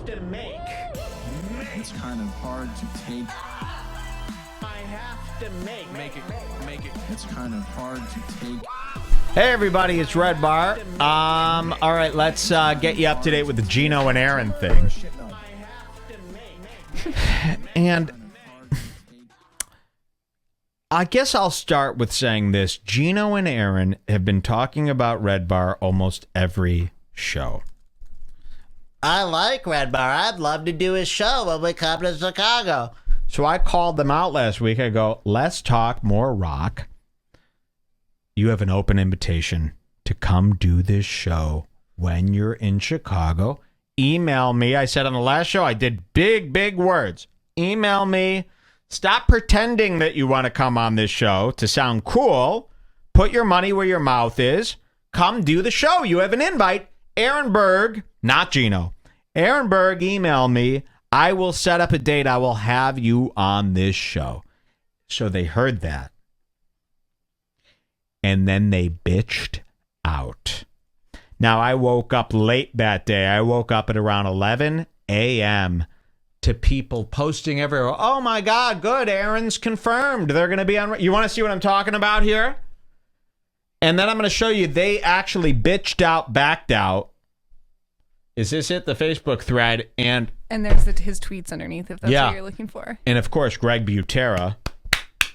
have to make. It's kind of hard to take. I have to make it. It's kind of hard to take. Hey everybody, it's Red Bar. All right, let's get you up to date with the Geno and Aaron thing. And I guess I'll start with saying this. Geno and Aaron have been talking about Red Bar almost every show. I like Red Bar. I'd love to do his show when we come to Chicago. So I called them out last week. I go, let's talk more rock. You have an open invitation to come do this show when you're in Chicago. Email me. I said on the last show, I did big words. Email me. Stop pretending that you want to come on this show to sound cool. Put your money where your mouth is. Come do the show. You have an invite. Aaron Berg, not Geno. Aaron Berg, email me. I will set up a date. I will have you on this show. So they heard that. And then they bitched out. Now, I woke up late that day. I woke up at around 11 a.m. to people posting everywhere. Oh, my God, good. Aaron's confirmed. They're going to be on. You want to see what I'm talking about here? And then I'm going to show you they actually bitched out, backed out. Is this it? The Facebook thread. And there's his tweets underneath, if that's what you're looking for. And, of course, Greg Butera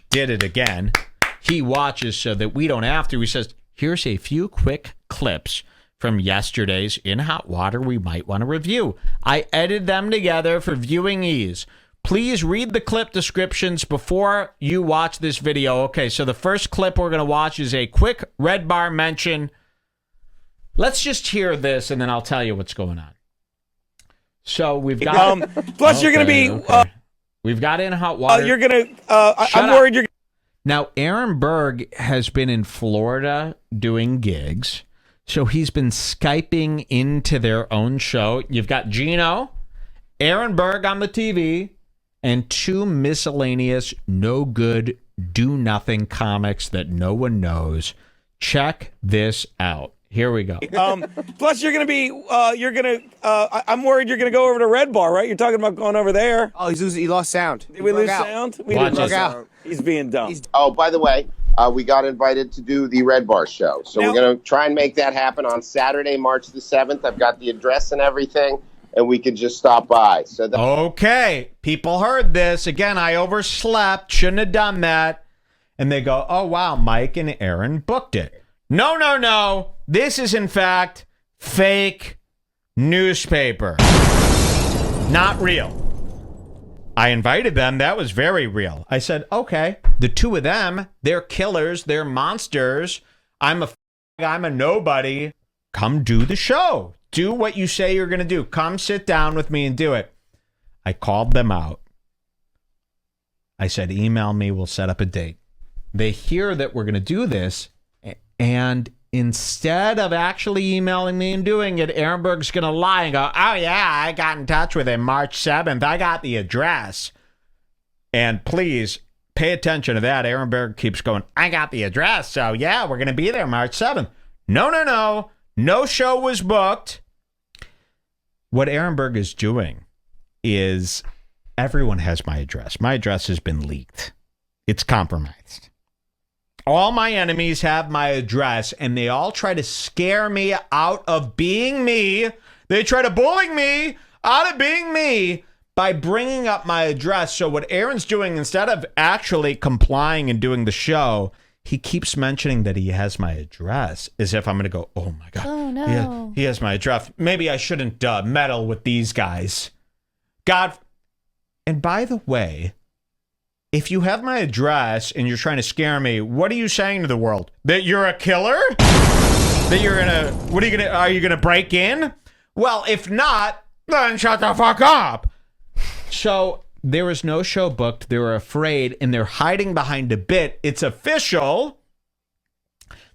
did it again. He watches so that we don't have to. He says, here's a few quick clips from yesterday's In Hot Water we might want to review. I edited them together for viewing ease. Please read the clip descriptions before you watch this video. Okay, so the first clip we're going to watch is a quick Red Bar mention. Let's just hear this, and then I'll tell you what's going on. So we've got... plus, you're going to be... we've got In Hot Water. You're going to... I'm worried you're... Now, Aaron Berg has been in Florida doing gigs, so he's been Skyping into their own show. You've got Geno, Aaron Berg on the TV, and two miscellaneous, no good, do nothing comics that no one knows. Check this out. Here we go. Plus, you're going to be, I'm worried you're going to go over to Red Bar, right? You're talking about going over there. Oh, he lost sound. Did we lose sound? We Watch didn't lose this. sound. He's being dumb. Oh, by the way, we got invited to do the Red Bar show. So Now- we're going to try and make that happen on Saturday, March the 7th. I've got the address and everything, and we can just stop by. So Okay, people heard this. Again, I overslept. Shouldn't have done that. And they go, oh, wow, Mike and Aaron booked it. No. This is, in fact, fake newspaper. Not real. I invited them. That was very real. I said, okay, the two of them, they're killers. They're monsters. I'm a nobody. Come do the show. Do what you say you're going to do. Come sit down with me and do it. I called them out. I said, email me. We'll set up a date. They hear that we're going to do this, and instead of actually emailing me and doing it, Aaron Berg's going to lie and go, oh, yeah, I got in touch with him March 7th. I got the address. And please pay attention to that. Aaron Berg keeps going, I got the address. So, yeah, we're going to be there March 7th. No. No show was booked. What Aaron Berg is doing is everyone has my address. My address has been leaked. It's compromised. All my enemies have my address, and they all try to scare me out of being me. They try to bully me out of being me by bringing up my address. So what Aaron's doing, instead of actually complying and doing the show, he keeps mentioning that he has my address as if I'm going to go, oh, my God. Oh, no. He has my address. Maybe I shouldn't meddle with these guys. God. And by the way, if you have my address and you're trying to scare me, what are you saying to the world? That you're a killer? That you're are you gonna break in? Well, if not, then shut the fuck up. So there was no show booked. They were afraid, and they're hiding behind a bit. It's official.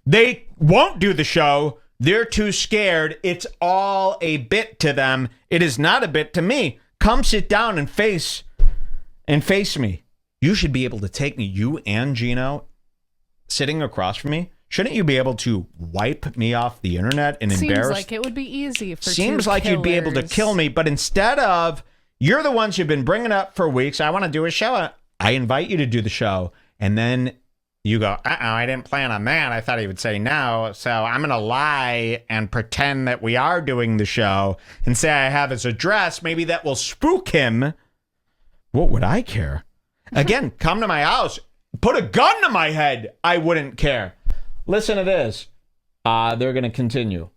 They won't do the show. They're too scared. It's all a bit to them. It is not a bit to me. Come sit down and face me. You should be able to take me, you and Geno, sitting across from me, shouldn't you be able to wipe me off the internet and Seems embarrass? like it would be easy for Seems two like you'd be able to killers. kill me, but instead of, you're the ones who've been bringing up for weeks, I want to do a show. I invite you to do the show, and then you go, I didn't plan on that. I thought he would say no, so I'm going to lie and pretend that we are doing the show and say I have his address. Maybe that will spook him. What would I care? Again, come to my house, put a gun to my head. I wouldn't care. Listen to this. They're going to continue.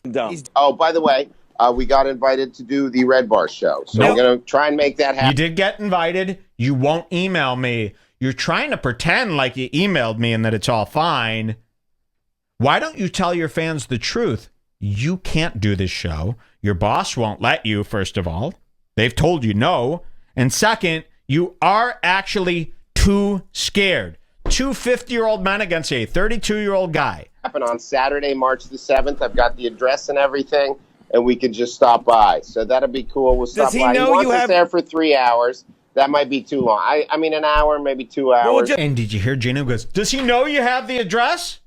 Oh, by the way, we got invited to do the Red Bar show. So we're going to try and make that happen. You did get invited. You won't email me. You're trying to pretend like you emailed me and that it's all fine. Why don't you tell your fans the truth? You can't do this show. Your boss won't let you, first of all. They've told you no. And second, you are actually too scared. Two 50-year-old men against a 32-year-old guy. Happen on Saturday, March the 7th. I've got the address and everything, and we could just stop by. So that'll be cool. We'll stop Does he by. know He wants you us have- there for 3 hours. That might be too long. I mean, an hour, maybe 2 hours. And did you hear Geno goes, does he know you have the address?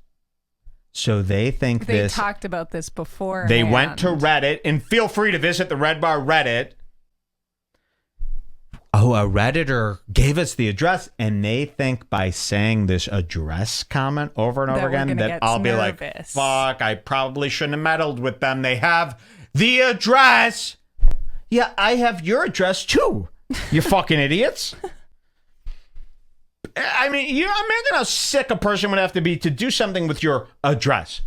So they think They this. talked about this before. They went to Reddit, and feel free to visit the Red Bar Reddit. Oh, a Redditor gave us the address, and they think by saying this address comment over and That over we're again gonna that get I'll be like, nervous. fuck, I probably shouldn't have meddled with them. They have the address. Yeah, I have your address too, you fucking idiots. I mean, you imagine how sick a person would have to be to do something with your address.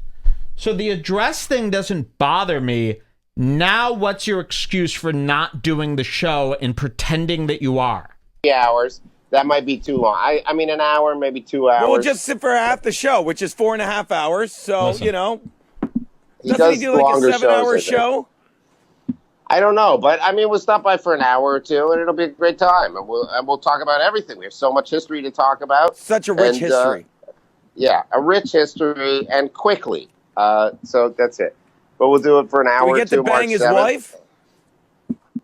So the address thing doesn't bother me. Now, what's your excuse for not doing the show and pretending that you are? 3 hours. That might be too long. I mean, an hour, maybe 2 hours. Well, we'll just sit for half the show, which is 4.5 hours. So, Listen. you know, He doesn't does he do like a longer 7-hour shows, I think. show? I don't know, but I mean, we'll stop by for an hour or two, and it'll be a great time, and we'll talk about everything. We have so much history to talk about. Such a rich And, history. Yeah, a rich history, and quickly. So that's it. But we'll do it for an hour Do we or get two. to bang March his 7th. wife?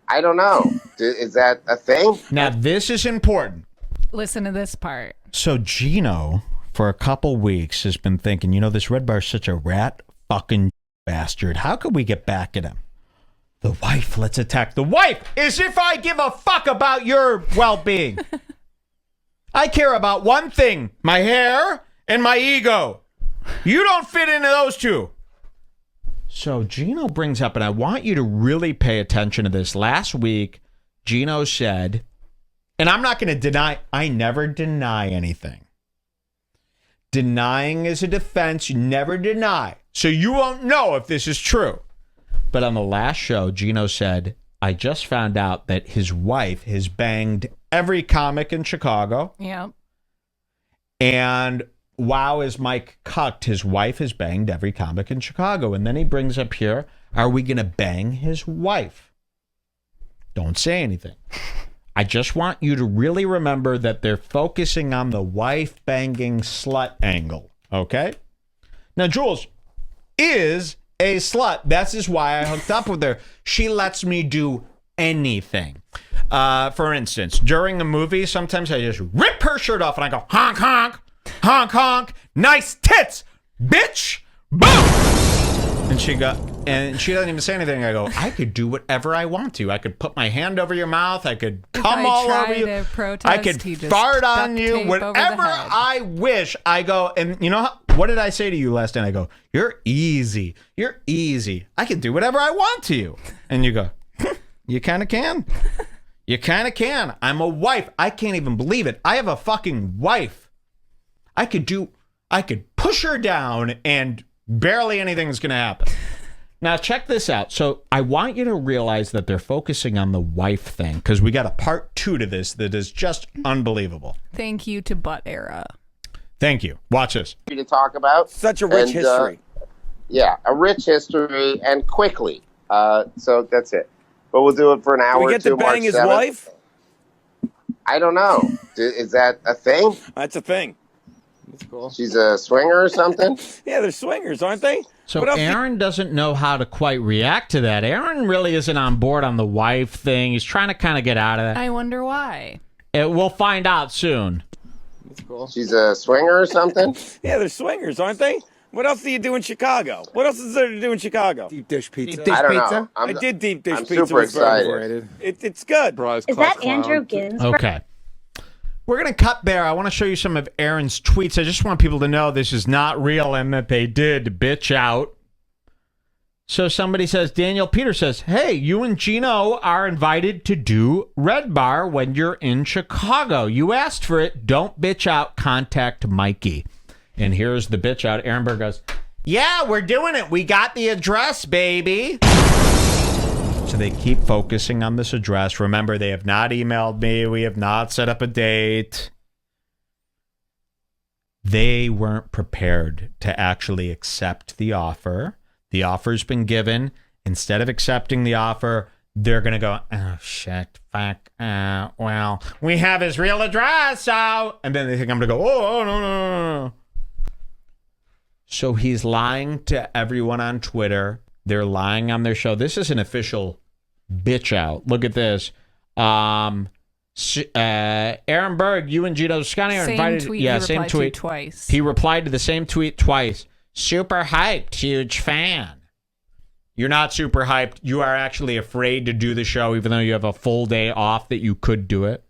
I don't know. Is that a thing? Now, this is important. Listen to this part. So Geno, for a couple weeks, has been thinking, you know, this Red Bar's such a rat fucking bastard. How could we get back at him? The wife, let's attack the wife, as if I give a fuck about your well-being. I care about one thing, my hair and my ego. You don't fit into those two. So Geno brings up, and I want you to really pay attention to this. Last week, Geno said, and I'm not going to deny, I never deny anything. Denying is a defense. You never deny. So you won't know if this is true. But on the last show, Geno said, I just found out that his wife has banged every comic in Chicago. Yeah. And wow, is Mike cucked? His wife has banged every comic in Chicago. And then he brings up here, are we going to bang his wife? Don't say anything. I just want you to really remember that they're focusing on the wife banging slut angle. Okay? Now, Jules is a slut. That's just why I hooked up with her. She lets me do anything. For instance, during a movie, sometimes I just rip her shirt off and I go, honk, honk, honk, honk, nice tits, bitch, boom. And she doesn't even say anything. I go, I could do whatever I want to. I could put my hand over your mouth. I could come all over you. I could fart on you. Whatever I wish. I go, and you know what did I say to you last night? I go, you're easy. You're easy. I can do whatever I want to you. And you go, you kind of can. You kind of can. I'm a wife. I can't even believe it. I have a fucking wife. I could push her down and barely anything's going to happen. Now, check this out. So I want you to realize that they're focusing on the wife thing because we got a part 2 to this that is just unbelievable. Thank you to Butt Era. Thank you. Watch this. To talk about. Such a rich And, history. Yeah, a rich history, and quickly. So that's it. But we'll do it for an hour Do we or get two. to bang March his 7th. wife? I don't know. Is that a thing? That's a thing. She's a swinger or something? Yeah, they're swingers, aren't they? So What else- Aaron doesn't know how to quite react to that. Aaron really isn't on board on the wife thing. He's trying to kind of get out of that. I wonder why. We'll find out soon. She's a swinger or something? Yeah, they're swingers, aren't they? What else do you do in Chicago? What else is there to do in Chicago? Deep dish pizza. I don't know. I did deep dish I'm pizza. super with Berg. excited. It's good. Is that Andrew Ginsberg? Okay. We're going to cut there. I want to show you some of Aaron's tweets. I just want people to know this is not real and that they did bitch out. So somebody says, Daniel Peter says, hey, you and Geno are invited to do Red Bar when you're in Chicago. You asked for it. Don't bitch out. Contact Mikey. And here's the bitch out. Aaron Berg goes, yeah, we're doing it. We got the address, baby. So they keep focusing on this address. Remember, they have not emailed me. We have not set up a date. They weren't prepared to actually accept the offer. The offer's been given. Instead of accepting the offer, they're going to go, oh, shit, fuck, well, we have his real address, so... And then they think I'm going to go, oh, no. So he's lying to everyone on Twitter. They're lying on their show. This is an official bitch out. Look at this. Aaron Berg, you and Geno Disconte are invited. Tweet yeah, he same tweet. Twice. He replied to the same tweet twice. Super hyped, huge fan. You're not super hyped. You are actually afraid to do the show, even though you have a full day off that you could do it.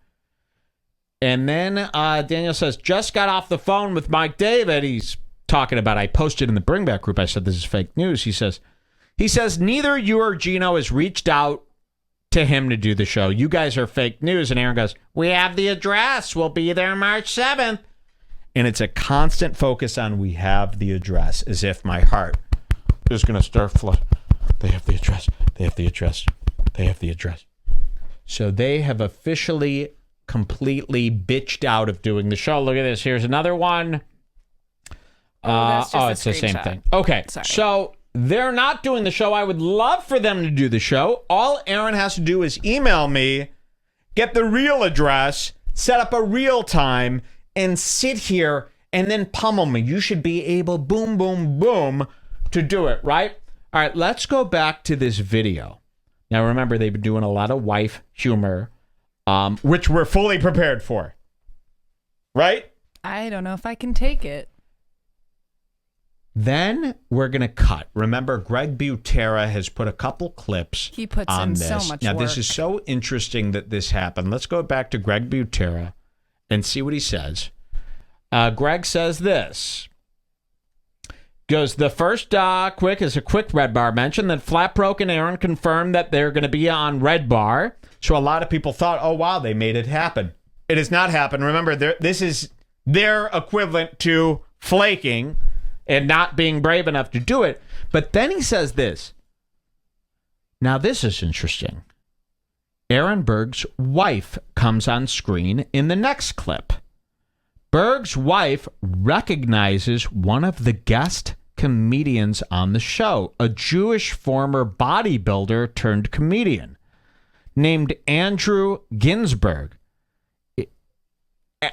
And then Daniel says, just got off the phone with Mike David. He's talking about, I posted in the Bring Back group, I said this is fake news. He says neither you or Geno has reached out to him to do the show. You guys are fake news. And Aaron goes, we have the address. We'll be there March 7th. And it's a constant focus on we have the address, as if my heart is going to start flooding. They have the address. They have the address. They have the address. So they have officially completely bitched out of doing the show. Look at this. Here's another one. It's the same thing. Okay. Sorry. So they're not doing the show. I would love for them to do the show. All Aaron has to do is email me, get the real address, set up a real time, and sit here and then pummel me. You should be able, boom, boom, boom, to do it, right? All right, let's go back to this video. Now, remember, they've been doing a lot of wife humor, which we're fully prepared for, right? I don't know if I can take it. Then we're going to cut. Remember, Greg Butera has put a couple clips He puts on in this. so much Now, work. this is so interesting that this happened. Let's go back to Greg Butera and see what he says. Greg says this. Goes, the first quick Red Bar mention that Flatbroke and Aaron confirmed that they're going to be on Red Bar. So a lot of people thought, oh, wow, they made it happen. It has not happened. Remember, this is their equivalent to flaking and not being brave enough to do it. But then he says this. Now, this is interesting. Aaron Berg's wife comes on screen in the next clip. Berg's wife recognizes one of the guest comedians on the show, a Jewish former bodybuilder turned comedian named Andrew Ginsberg.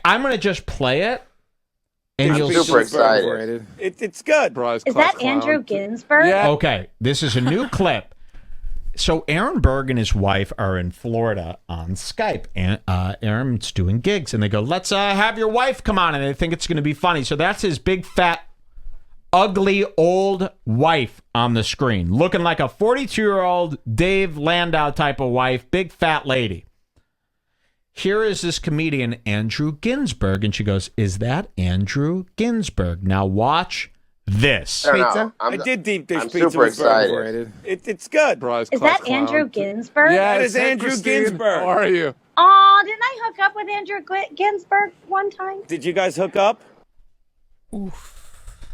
I'm going to just play it. And I'm you'll super see. excited. It's good. Is that Andrew Ginsberg? Yeah. Okay, this is a new clip. So Aaron Berg and his wife are in Florida on Skype, and Aaron's doing gigs, and they go, let's have your wife come on, and they think it's going to be funny. So that's his big, fat, ugly, old wife on the screen, looking like a 42-year-old Dave Landau type of wife, big, fat lady. Here is this comedian, Andrew Ginsberg, and she goes, is that Andrew Ginsberg? Now watch this. I don't know. I did deep dish I'm pizza. super with Berg. excited. It's good. Is that Andrew Ginsberg? That is Andrew Ginsberg. How are you? Oh, didn't I hook up with Andrew Ginsberg one time? Did you guys hook up?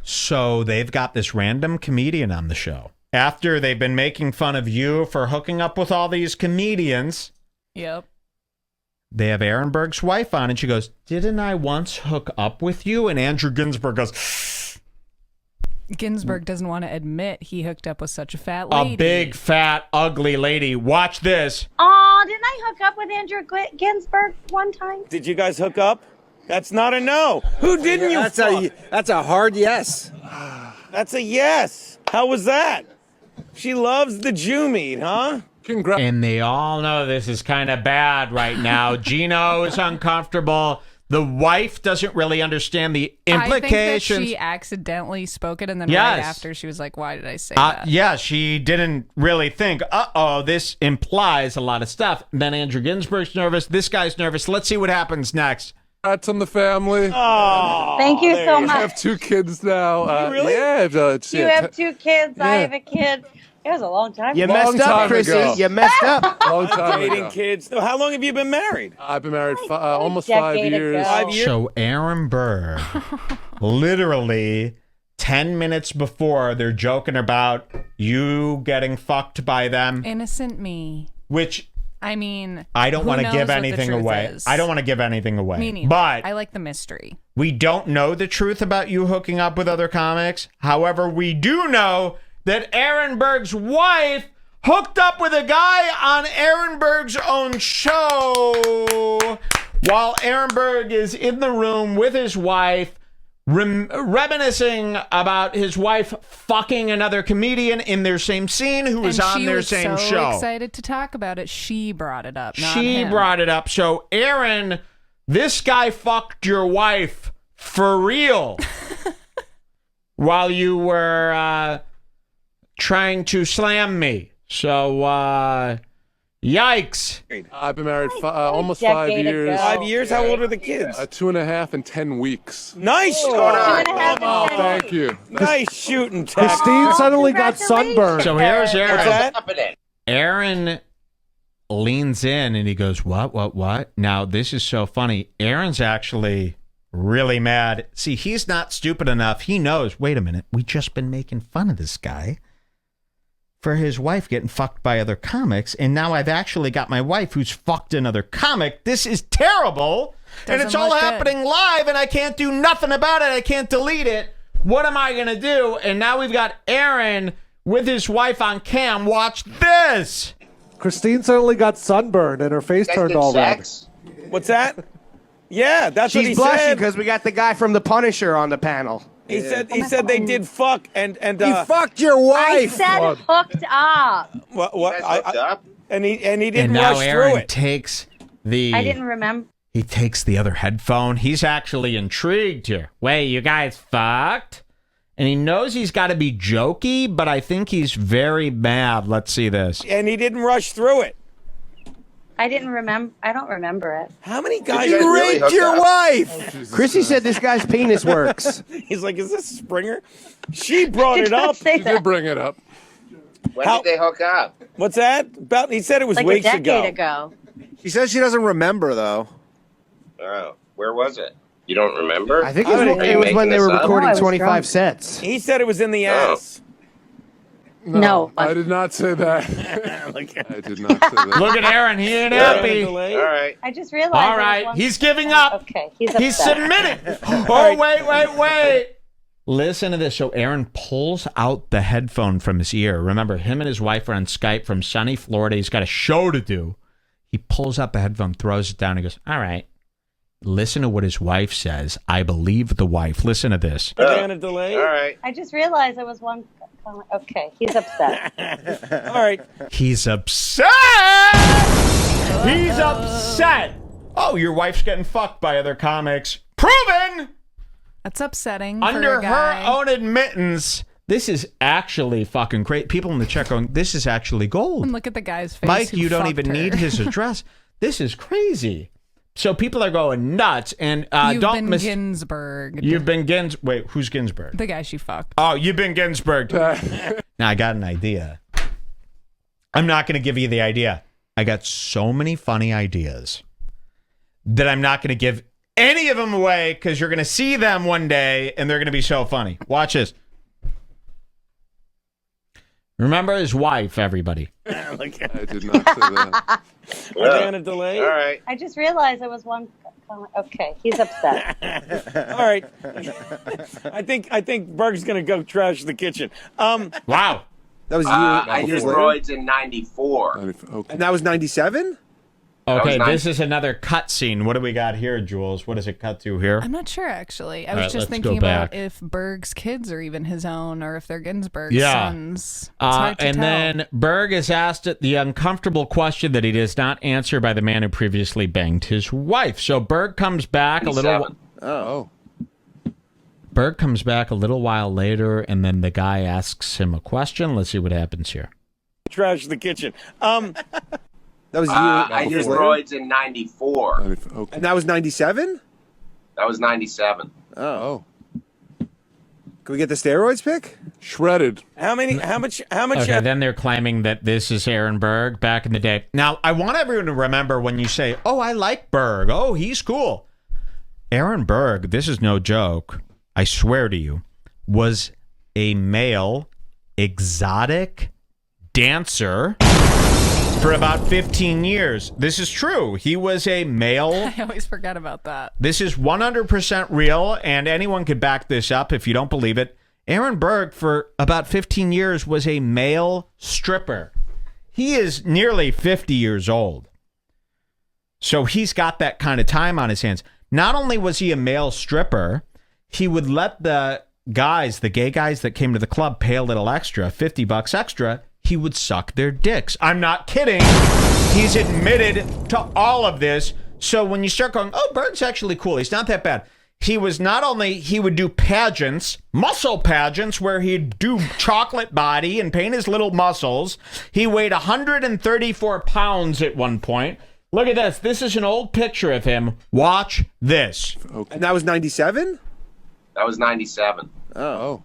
So they've got this random comedian on the show. After they've been making fun of you for hooking up with all these comedians, Yep. they have Aaron Berg's wife on, and she goes, didn't I once hook up with you? And Andrew Ginsberg goes, Ginsberg doesn't want to admit he hooked up with such a fat lady. a big, fat, ugly lady. Watch this. Oh, didn't I hook up with Andrew Ginsberg one time? Did you guys hook up? That's not a no. Who didn't you fuck? That's a hard yes. That's a yes. How was that? She loves the Jew meat, huh? And they all know this is kind of bad right now. Geno is uncomfortable. The wife doesn't really understand the implications. I think that she accidentally spoke it, and then Yes. right after she was like, "Why did I say that?" Yeah, she didn't really think, this implies a lot of stuff. Then Andrew Ginsburg's nervous. This guy's nervous. Let's see what happens next. Congrats on the family. Oh, Thank you so I much. have 2 kids now. Really? Yeah. You have 2 kids. I have a kid. It was a long time You ago. messed up, Chrissy. ago. You messed up. Long time dating ago. kids. So how long have you been married? I've been married Like almost a 5 decade years. ago. 5 years. So Aaron Berg, literally 10 minutes before, they're joking about you getting fucked by them, Innocent me. which I mean, I don't who want to knows give what the anything truth away. is? I don't want to give anything away. Me neither. But I like the mystery. we don't know the truth about you hooking up with other comics. However, we do know that Aaron Berg's wife hooked up with a guy on Aaron Berg's own show while Aaron Berg is in the room with his wife, reminiscing about his wife fucking another comedian in their same scene who was and on she their was same so show. excited to talk about it. She brought it up. Not She him. brought it up. So, Aaron, this guy fucked your wife for real while you were trying to slam me. So, yikes. I've been married a almost 5 decade years. ago. 5 years? How old are the kids? 2.5 and 10 weeks. Nice. What's going on? 2.5 Oh, and 10 thank weeks. you. Nice shooting, Tech. Christine suddenly got Congratulations. sunburned. So, here's Aaron. What's that? Happening. Aaron leans in and he goes, What? Now, this is so funny. Aaron's actually really mad. See, he's not stupid enough. He knows, wait a minute, we just been making fun of this guy for his wife getting fucked by other comics, and now I've actually got my wife who's fucked another comic. This is terrible. And Doesn't it's all look good. happening live, and I can't do nothing about it. I can't delete it. What am I going to do? And now we've got Aaron with his wife on cam. Watch this. Christine suddenly got sunburned and her face You guys turned did all red. sex? What's that? Yeah, that's what he She's blushing said. because we got the guy from The Punisher on the panel. He said they did fuck and He fucked your I wife. said hooked up. what You guys hooked up? and he didn't And now rush Aaron through it. takes the... I didn't remember. He takes the other headphone. He's actually intrigued here. Wait, you guys fucked? And he knows he's got to be jokey, but I think he's very mad. Let's see this. And he didn't rush through it. I didn't remember. I don't remember it. How many guys? You guys really hooked up? wife. Chrissy said this guy's penis works. He's like, is this Springer? She brought it Don't up. say You that. did bring it up. When How- did they hook up? What's that? About? He said it was Like a weeks decade ago. She says she doesn't remember though. Oh, where was it? You don't remember? I think Are you it was when they making were this up? recording No, I was 25 drunk. sets. He said it was in the Oh. ass. No. I did not say that. I did not say that. Look at Aaron. He ain't Yeah. happy. All right. I just realized. All it was right. one- He's giving up. Okay. He's He's upset. submitting. Oh, wait. Listen to this. So Aaron pulls out the headphone from his ear. Remember, him and his wife are on Skype from sunny Florida. He's got a show to do. He pulls out the headphone, throws it down, and goes, all right. Listen to what his wife says. I believe the wife. Listen to this. Are they on a delay? All right. I just realized it was one. Okay. He's upset. All right. He's upset. He's upset. Oh, your wife's getting fucked by other comics. Proven That's upsetting. for under a guy. her own admittance. This is actually fucking great. People in the chat going, this is actually gold. And look at the guy's face. Mike, who you don't fucked even her. need his address. This is crazy. So people are going nuts. And You've don't been miss. Ginsburg. You've been Wait, who's Ginsburg? The guy she fucked. Oh, you've been Ginsburg. Now I got an idea. I'm not going to give you the idea. I got so many funny ideas that I'm not going to give any of them away because you're going to see them one day and they're going to be so funny. Watch this. Remember his wife, everybody. I did not say that. Are they on a delay? All right. I just realized it was one. Okay. He's upset. All right. I think Berg's gonna go trash the kitchen. That was I did years later. roids in '94. Okay. And that was 97? Okay, this is another cut scene. What do we got here, Jules? What does it cut to here? I'm not sure, actually. I All was right, just let's thinking go about back. if Berg's kids are even his own or if they're Ginsburg's sons. It's hard to and tell. then Berg is asked the uncomfortable question that he does not answer by the man who previously banged his wife. So Berg comes back a little. Berg comes back a little while later, and then the guy asks him a question. Let's see what happens here. Trash the kitchen. That was I did years later? roids in 94. Okay. And that was 97? That was 97. Oh. Can we get the steroids pick? Shredded. How much? Okay, then they're claiming that this is Aaron Berg back in the day. Now, I want everyone to remember when you say, oh, I like Berg. Oh, he's cool. Aaron Berg, this is no joke, I swear to you, was a male exotic dancer for about 15 years. This is true. He was a male. I always forget about that. This is 100% real, and anyone could back this up if you don't believe it. Aaron Berg, for about 15 years, was a male stripper. He is nearly 50 years old. So he's got that kind of time on his hands. Not only was he a male stripper, he would let the guys, the gay guys that came to the club, pay a little extra, $50 extra. He would suck their dicks. I'm not kidding. He's admitted to all of this. So when you start going, oh, Berg's actually cool. He's not that bad. He was not only, he would do pageants, muscle pageants, where he'd do chocolate body and paint his little muscles. He weighed 134 pounds at one point. Look at this. This is an old picture of him. Watch this. And that was 97? That was 97. Oh.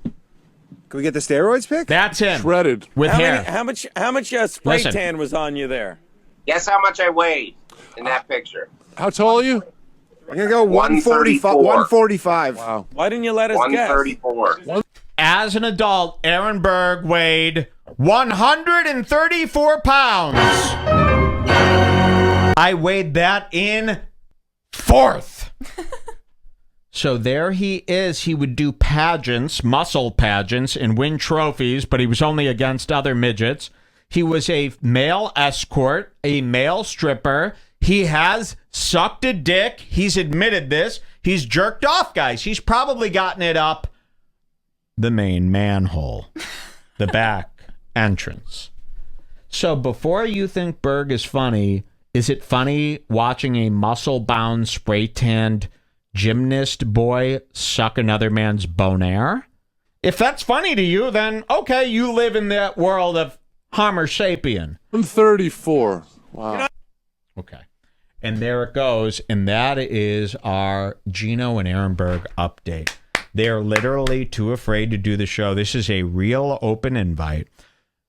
Can we get the steroids pick? That's him. Shredded. With hair. How much spray Listen. tan was on you there? Guess how much I weighed in that picture? How tall are you? I'm going to go 145. 145. Wow. Why didn't you let us guess? 134. As an adult, Aaron Berg weighed 134 pounds. I weighed that in fourth. So there he is. He would do pageants, muscle pageants, and win trophies, but he was only against other midgets. He was a male escort, a male stripper. He has sucked a dick. He's admitted this. He's jerked off, guys. He's probably gotten it up the main manhole, the back entrance. So before you think Berg is funny, is it funny watching a muscle-bound, spray-tanned gymnast boy suck another man's bonaire? If that's funny to you, then okay, you live in that world of Homo sapien. 134. Wow. Okay. And there it goes. And that is our Geno and Aaron Berg update. They're literally too afraid to do the show. This is a real open invite.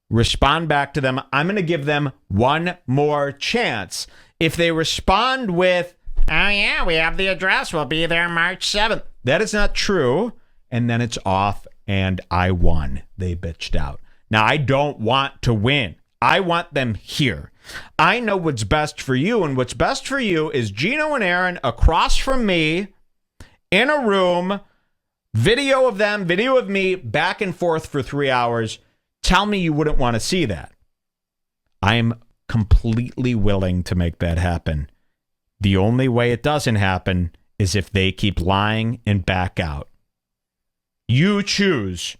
Respond back to them. I'm going to give them one more chance. If they respond with, oh, yeah, we have the address. We'll be there March 7th. That is not true. And then it's off, and I won. They bitched out. Now, I don't want to win. I want them here. I know what's best for you, and what's best for you is Geno and Aaron across from me in a room, video of them, video of me, back and forth for 3 hours. Tell me you wouldn't want to see that. I am completely willing to make that happen. The only way it doesn't happen is if they keep lying and back out. You choose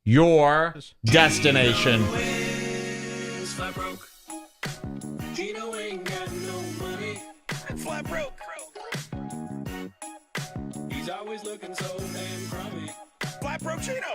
your destination. Geno ain't got no money. Flat broke. He's always looking so damn crummy. Flat broke Geno.